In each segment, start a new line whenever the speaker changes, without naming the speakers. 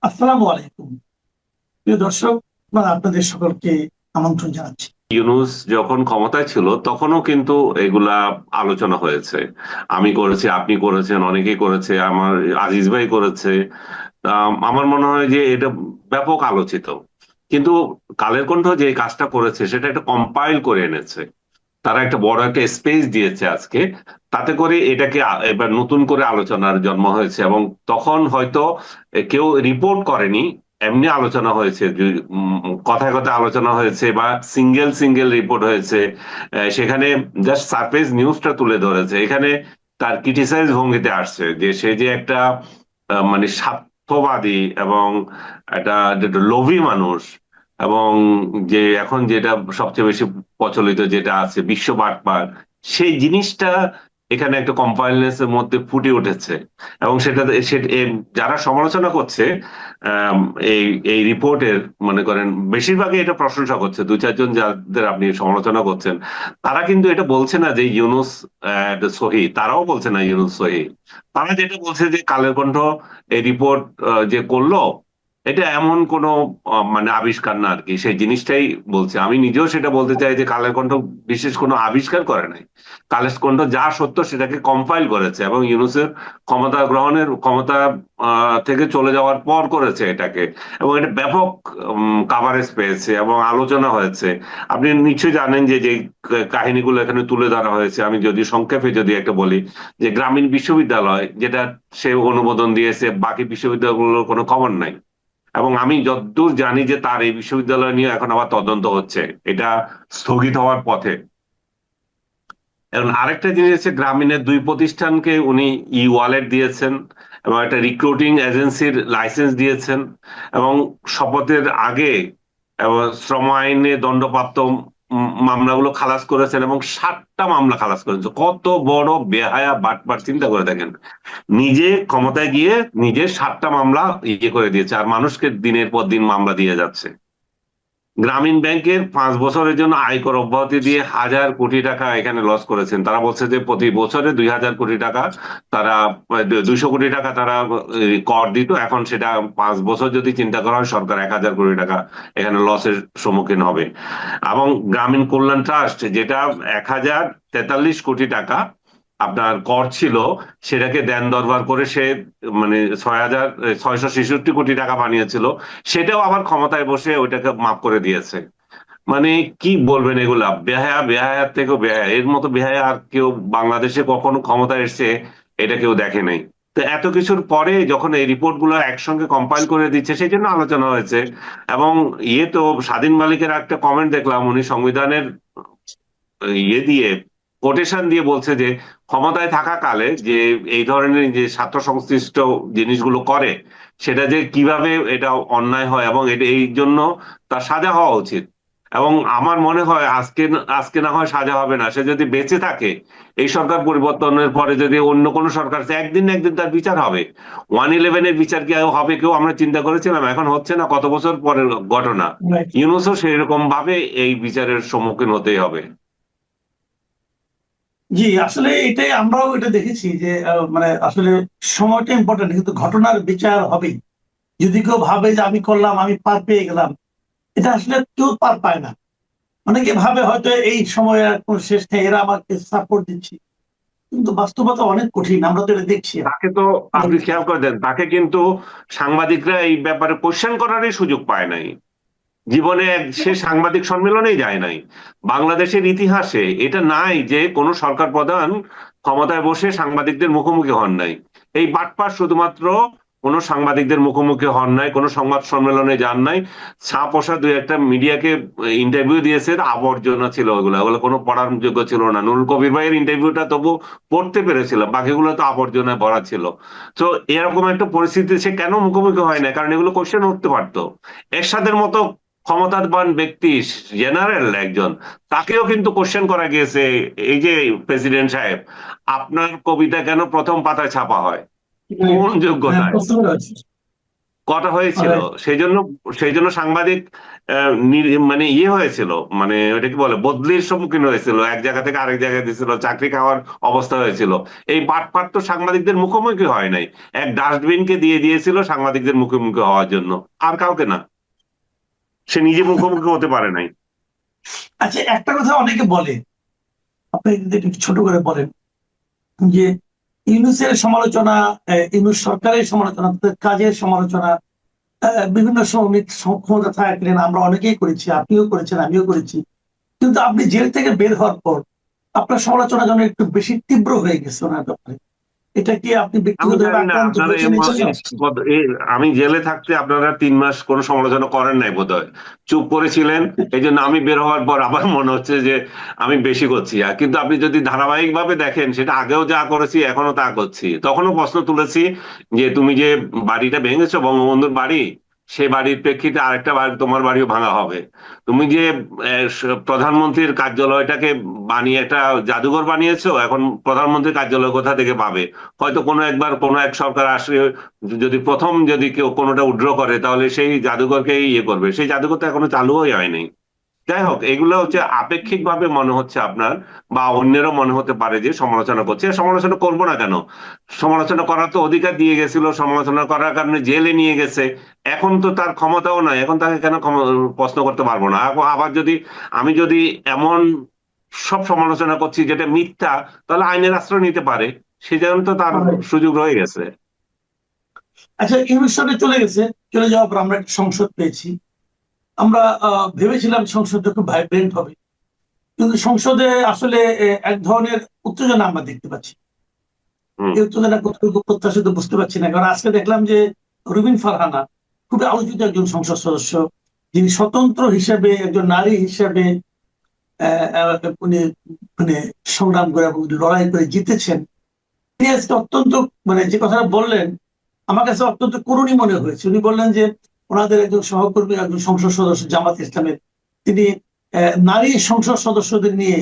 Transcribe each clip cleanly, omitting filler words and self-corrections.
আসসালামু আলাইকুম। প্রিয় দর্শক, আপনাদের সকলকে আমন্ত্রণ জানাচ্ছি।
ইউনূস যখন ক্ষমতায় ছিল তখনও কিন্তু এগুলা আলোচনা হয়েছে। আমি করেছি, আপনি করেছেন, অনেকেই করেছে, আমার আজিজ ভাই করেছে। আমার মনে হয় যে এটা ব্যাপক আলোচিত। কিন্তু কালের কণ্ঠ যে কাজটা করেছে সেটা একটা কম্পাইল করে এনেছে। তারা একটা বড় একটা স্পেস দিয়েছে আজকে, তাতে করে এটাকে এবার নতুন করে আলোচনার জন্ম হয়েছে। এবং তখন হয়তো কেউ রিপোর্ট করেনি, এমনি আলোচনা হয়েছে, কথায় কথায় আলোচনা হয়েছে বা সিঙ্গেল সিঙ্গেল রিপোর্ট হয়েছে। সেখানে জাস্ট সারফেস নিউজটা তুলে ধরেছে। এখানে তার ক্রিটিসাইজ ভঙ্গিতে আসছে যে সে যে একটা মানে স্বার্থবাদী এবং একটা লোভী মানুষ। এবং যে এখন যেটা সবচেয়ে বেশি প্রচলিত যেটা আছে বিশ্ব বাটপার, সেই জিনিসটা এখানে একটা কম্পাইলনেস এর মধ্যে ফুটে উঠেছে। এবং যারা সমালোচনা করছে আম, এই এই রিপোর্টের, মনে করেন বেশিরভাগই এটা প্রশংসা করছে। দুই চারজন যাদের আপনি সমালোচনা করছেন, তারা কিন্তু এটা বলছে না যে ইউনূস সহি, তারাও বলছে না ইউনূস সহি। তারা যেটা বলছে যে কালের কণ্ঠ এই রিপোর্ট যে করলো, এটা এমন কোনো মানে আবিষ্কার না আর কি, সেই জিনিসটাই বলছে। আমি নিজেও সেটা বলতে চাই যে কালের কণ্ঠ বিশেষ কোনো আবিষ্কার করে নাই। কালের কণ্ঠ যা সত্য সেটাকে কম্পাইল করেছে, এবং ইউনূসের ক্ষমতা গ্রহণের ক্ষমতা থেকে চলে যাওয়ার পর করেছে এটাকে। এবং এটা ব্যাপক কাভারেজ পেয়েছে এবং আলোচনা হয়েছে। আপনি নিশ্চয়ই জানেন যে যে কাহিনীগুলো এখানে তুলে ধরা হয়েছে, আমি যদি সংক্ষেপে যদি একটা বলি, যে গ্রামীণ বিশ্ববিদ্যালয় যেটা সে অনুমোদন দিয়েছে, বাকি বিশ্ববিদ্যালয়গুলোর কোনো খবর নাই। এবং আমি যতদূর জানি যে তার এই বিশ্ববিদ্যালয় নিয়ে এখন আবার তদন্ত হচ্ছে, এটা স্থগিত হওয়ার পথে। এখন আরেকটা জিনিস হচ্ছে, গ্রামীণের দুই প্রতিষ্ঠানকে উনি ই ওয়ালেট দিয়েছেন এবং একটা রিক্রুটিং এজেন্সির লাইসেন্স দিয়েছেন। এবং শপথের আগে এবং শ্রম আইনে দণ্ডপ্রাপ্ত মামলাগুলো খালাস করেছেন, এবং 7টা মামলা খালাস করেছেন। কত বড় বেহায়া বাটপার, চিন্তা করে দেখেন। নিজে ক্ষমতায় গিয়ে নিজে 7টা মামলা করে দিয়েছে, আর মানুষকে দিনের পর দিন মামলা দিয়ে যাচ্ছে। গ্রামীণ ব্যাংকের 5 বছরের জন্য আয়কর অব্যাহতি দিয়ে 1,000 কোটি টাকা এখানে লস করেছেন। তারা বলছে যে প্রতি বছরে 2,000 কোটি টাকা তারা, 200 কোটি টাকা তারা কর দিত। এখন সেটা 5 বছর যদি চিন্তা করা হয়, সরকার 1,000 কোটি টাকা এখানে লসের সম্মুখীন হবে। এবং গ্রামীণ কল্যাণ ট্রাস্ট, যেটা 1,043 কোটি টাকা আপনার কর ছিল, সেটাকে দেন দরবার করে সে মানে 6,666 কোটি টাকা বানিয়েছিল। সেটাও আবার ক্ষমতায় বসে ওইটাকে মাফ করে দিয়েছে। মানে কি বলবেন, এগুলা বেহায়া, বেহায়ার থেকেও বেহায়া। এর মতো বেহায়া আর কেউ বাংলাদেশে কখনো ক্ষমতায় এসছে এটা কেউ দেখে নাই। তো এত কিছুর পরে যখন এই রিপোর্ট গুলো একসঙ্গে কম্পাইল করে দিচ্ছে, সেই জন্য আলোচনা হয়েছে। এবং তো স্বাধীন মালিকের একটা কমেন্ট দেখলাম, উনি সংবিধানের দিয়ে কোটেশন দিয়ে বলছে যে ক্ষমতায় থাকাকালে যে এই ধরনের যে ছাত্র সংশ্লিষ্ট জিনিসগুলো করে, সেটা যে কিভাবে এটা অন্যায় হয়, এবং এটা এই জন্য তার সাজা হওয়া উচিত। এবং আমার মনে হয় আজকে আজকে না হয় সাজা হবে না, সে যদি বেঁচে থাকে, এই সরকার পরিবর্তনের পরে যদি অন্য কোনো সরকার আসে, একদিন না একদিন তার বিচার হবে। 111-এর বিচার কি হবে কেউ আমরা চিন্তা করেছিলাম? এখন হচ্ছে না, কত বছর পরের ঘটনা।
রাইট।
ইউনূসও সেরকম ভাবে এই বিচারের সম্মুখীন হতেই হবে।
জি, আসলে এটাই আমরাও এটা দেখেছি যে আসলে সময়টা ইম্পর্টেন্ট, কিন্তু ঘটনার বিচার হবেই। যদি কেউ ভাবে যে আমি করলাম, আমি পার পেয়ে গেলাম, এটা আসলে কেউ পার পায় না। অনেকে ভাবে হয়তো এই সময় আর কোন শেষ নেই, এরা আমাকে সাপোর্ট দিচ্ছে, কিন্তু বাস্তবতা অনেক কঠিন, আমরা তো এটা দেখছি।
তাকে তো আপনি খেয়াল করে দেন, তাকে কিন্তু সাংবাদিকরা এই ব্যাপারে কোশ্চেন করারই সুযোগ পায় নাই। জীবনে সে সাংবাদিক সম্মেলনেই যায় নাই। বাংলাদেশের ইতিহাসে এটা নাই যে কোনো সরকার প্রধান ক্ষমতায় বসে সাংবাদিকদের মুখোমুখি হন নাই। এই বাটপার শুধুমাত্র কোনো সাংবাদিকদের মুখোমুখি হন নাই, কোনো সংবাদ সম্মেলনে যান নাই। ছাপোষা দুই একটা মিডিয়াকে ইন্টারভিউ দিয়েছে, আবর্জনা ছিল ওগুলো, ওগুলো কোনো পড়ার যোগ্য ছিল না। নুরুল কবির ভাইয়ের ইন্টারভিউটা তবু পড়তে পেরেছিলাম, বাকিগুলো তো আবর্জনায় ভরা ছিল। তো এরকম একটা পরিস্থিতি সে কেন মুখোমুখি হয় না? কারণ এগুলো কোশ্চেন উঠতে পারতো। এরশাদের মতো ক্ষমতাবান ব্যক্তি, জেনারেল একজন, তাকেও কিন্তু কোশ্চেন করা গিয়েছে। এই যে প্রেসিডেন্ট সাহেব, আপনার কবিতা কেন প্রথম পাতায় ছাপা হয়?
Right.
কোন
হ্যাঁ,
যোগ্যতায়?
প্রশ্ন করা হচ্ছে।
কটা হয়েছিল,
Alright.
সেই জন্য সাংবাদিক মানে ইয়ে হয়েছিল, মানে ওটা কি বলে, বদলির সম্মুখীন হয়েছিল, এক জায়গা থেকে আরেক জায়গায় দিয়েছিল, চাকরি খাওয়ার অবস্থা হয়েছিল। এই বাটপাট তো সাংবাদিকদের মুখোমুখি হয় নাই, এক ডাস্টবিনকে দিয়ে দিয়েছিল সাংবাদিকদের মুখোমুখি হওয়ার জন্য, আর কাউকে না। সে নিজে মুখোমুখি হতে পারে নাই।
আচ্ছা, একটা কথা অনেকে বলে, আপনি যদি একটু ছোট করে বলেন, যে ইউনূসের সমালোচনা, ইউনূস সরকারের সমালোচনা, তাদের কাজের সমালোচনা বিভিন্ন শ্রমিক ক্ষমতা থাকলেন আমরা অনেকেই করেছি, আপনিও করেছেন, আমিও করেছি। কিন্তু আপনি জেল থেকে বের হওয়ার পর আপনার সমালোচনা যেন একটু বেশি তীব্র হয়ে গেছে ওনার ব্যাপারে। এটা কি আপনি
আমি
ব্যক্তিগতভাবে
জানি না
আক্রান্ত
আপনারা
হয়েছেন এই জন্য?
আমি জেলে থাকতে আপনারা 3 মাস কোনো সমালোচনা করেন নাই বোধহয়, চুপ করেছিলেন। এই জন্য আমি বের হওয়ার পর আবার মনে হচ্ছে যে আমি বেশি করছি। আর কিন্তু আপনি যদি ধারাবাহিক ভাবে দেখেন, সেটা আগেও যা করেছি এখনো তা করছি। তখনও প্রশ্ন তুলেছি যে তুমি যে বাড়িটা ভেঙেছো, বঙ্গবন্ধুর বাড়ি, সে বাড়ির প্রেক্ষিতে আরেকটা বাড়ি, তোমার বাড়িও ভাঙা হবে। তুমি যে প্রধানমন্ত্রীর কার্যালয়টাকে বানিয়ে একটা জাদুঘর বানিয়েছো, এখন প্রধানমন্ত্রীর কার্যালয় কোথা থেকে পাবে? হয়তো কোনো একবার কোনো এক সরকার আসলে যদি প্রথম যদি কেউ কোনোটা উইথড্র করে, তাহলে সেই জাদুঘরকেই ইয়ে করবে। সেই জাদুঘর তো এখনো চালুই হয়নি। যাই হোক, এগুলো হচ্ছে আপেক্ষিক ভাবে মনে হচ্ছে আপনার বা অন্যেরও মনে হতে পারে যে সমালোচনা করছে। সমালোচনা করবো না কেন? সমালোচনা করার তো অধিকার দিয়ে গেছিল, সমালোচনা করার কারণে জেলে নিয়ে গেছে। এখন তো তার ক্ষমতাও নাই, এখন তাকে কেন প্রশ্ন করতে পারবো না? আবার যদি আমি যদি এমন সব সমালোচনা করছি যেটা মিথ্যা, তাহলে আইনের আশ্রয় নিতে পারে। সে জন্য তো তার সুযোগ রয়ে গেছে।
আচ্ছা, ইউনূস সরকার চলে গেছে, চলে যাওয়ার পর আমরা একটা সংসদ পেয়েছি। আমরা ভেবেছিলাম সংসদটা খুব ভাইব্রেন্ট হবে, কিন্তু সংসদে আসলে এক ধরনের উত্তেজনা আমরা দেখতে পাচ্ছি।
হম।
এই উত্তেজনা কতটুকু প্রত্যাশিত বুঝতে পারছি না, কারণ আজকে দেখলাম যে রুবিন ফারহানা খুবই আলোচিত একজন সংসদ সদস্য, যিনি স্বতন্ত্র হিসেবে একজন নারী হিসেবে উনি মানে সংগ্রাম করে এবং লড়াই করে জিতেছেন। তিনি আজকে অত্যন্ত মানে যে কথাটা বললেন আমার কাছে অত্যন্ত করুণী মনে হয়েছে। উনি বললেন যে ওনাদের একজন সহকর্মী, একজন সংসদ সদস্য জামাত ইসলামের, তিনি নারী সংসদ সদস্যদের নিয়ে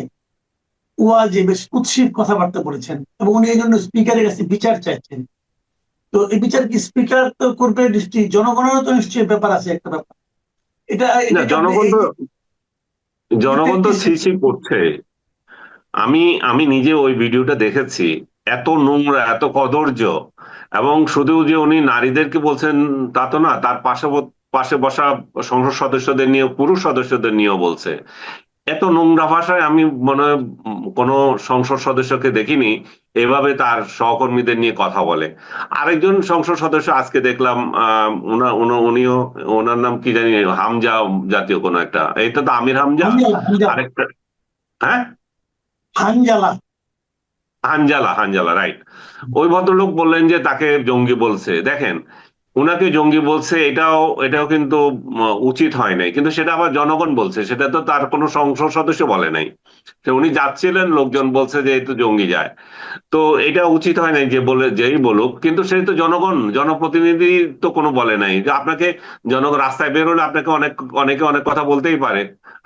ওয়াজে বেশ কুৎসিত কথাবার্তা বলেছেন এবং উনি এই জন্য স্পিকারের কাছে বিচার চাইছেন। তো এই বিচার কি স্পিকার তো করবে, নিশ্চয়ই জনগণেরও তো নিশ্চয়ই ব্যাপার আছে, একটা ব্যাপার। এটা
না,
এটাকে আপনি
জনগণ তো ছি করছে। আমি আমি নিজে ওই ভিডিওটা দেখেছি। এত নোংরা, এত কদর্য। এবং শুধু যে উনি নারীদেরকে বলছেন তা তো না, তার পাশে বসা সংসদ সদস্যদের নিয়ে, পুরুষ সদস্যদের নিয়েও বলছে। এত নোংরা ভাষায় আমি মনে হয় কোনো সংসদ সদস্যকে দেখিনি এভাবে তার সহকর্মীদের নিয়ে কথা বলে। আরেকজন সংসদ সদস্য আজকে দেখলাম, উনিও, ওনার নাম কি জানি, হামজা জাতীয় কোনো একটা, এটা তো আমির হামজা। আরেকটা, হ্যাঁ,
হানজালা।
হানজালা, হানজালা, রাইট। ওই ভদ্রলোক বললেন যে তাকে জঙ্গি বলছে। দেখেন, উনাকে জঙ্গি বলছে, এটাও কিন্তু উচিত হয় নাই, কিন্তু সেটা আবার জনগণ বলছে, সেটা তো তার কোনো সংসদ সদস্য বলে নাই। উনি যাচ্ছিলেন, লোকজন বলছে যে এই তো জঙ্গি যায়। তো এটা উচিত হয় নাই যে বলে, যেই বলুক, কিন্তু সে তো জনগণ, জনপ্রতিনিধি তো কোনো বলে নাই যে আপনাকে। জনগণ রাস্তায় বেরোলে আপনাকে অনেকে অনেক কথা বলতেই পারে।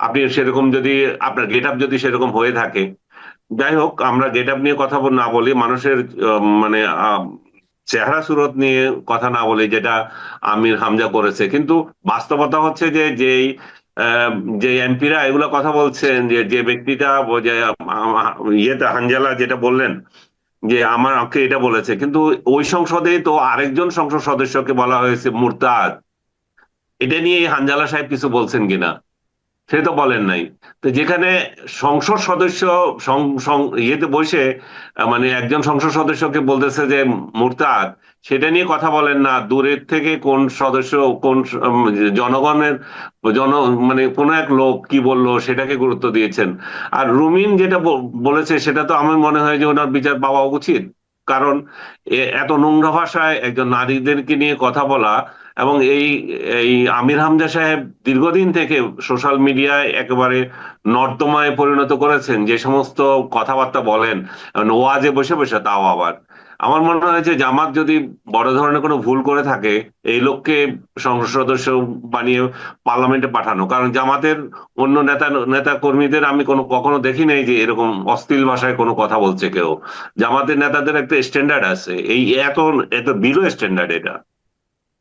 আপনি সেরকম যদি, আপনার গেট আপ যদি সেরকম হয়ে থাকে। যাই হোক, আমরা গেট আপ নিয়ে কথা না বলি, মানুষের মানে চেহারা সুরত নিয়ে কথা না বলি, যেটা আমির হামজা করেছে। কিন্তু বাস্তবতা হচ্ছে যে যেই যে এমপিরা এগুলো কথা বলছেন, যে যে ব্যক্তিটা যে ইয়েটা হানজালা যেটা বললেন যে আমাকে এটা বলেছে, কিন্তু ওই সংসদে তো আরেকজন সংসদ সদস্যকে বলা হয়েছে মুরতাদ। এটা নিয়ে এই হানজালা সাহেব কিছু বলছেন কিনা সে তো বলেন নাই। তো যেখানে সংসদ সদস্য ইয়েতে বসে মানে একজন সংসদ সদস্যকে বলতেছে যে মুরতাদ, সেটা নিয়ে কথা বলেন না, দূরের থেকে কোন সদস্য, কোন জনগণের জন মানে কোন এক লোক কি বললো সেটাকে গুরুত্ব দিয়েছেন। আর রুমিন যেটা বলেছে, সেটা তো আমার মনে হয় যে ওনার বিচার পাওয়া উচিত। কারণ এত নোংরা ভাষায় একজন নারীদেরকে নিয়ে কথা বলা, এবং এই এই আমির হামজা সাহেব দীর্ঘদিন থেকে সোশ্যাল মিডিয়ায় একেবারে নর্দমায় পরিণত করেছেন, যে সমস্ত কথাবার্তা বলেন ওয়াজে বসে বসে, তাও আবার। আমার মনে হয় যে জামাত যদি বড় ধরনের কোনো ভুল করে থাকে, এই লোককে সংসদ সদস্য বানিয়ে পার্লামেন্টে পাঠানো। কারণ জামাতের অন্য নেতা কর্মীদের আমি কখনো দেখি নাই যে এরকম অশ্লীল ভাষায় কোনো কথা বলছে কেউ। জামাতের নেতাদের একটা স্ট্যান্ডার্ড আছে, এই এত এত বিলো স্ট্যান্ডার্ড এটা।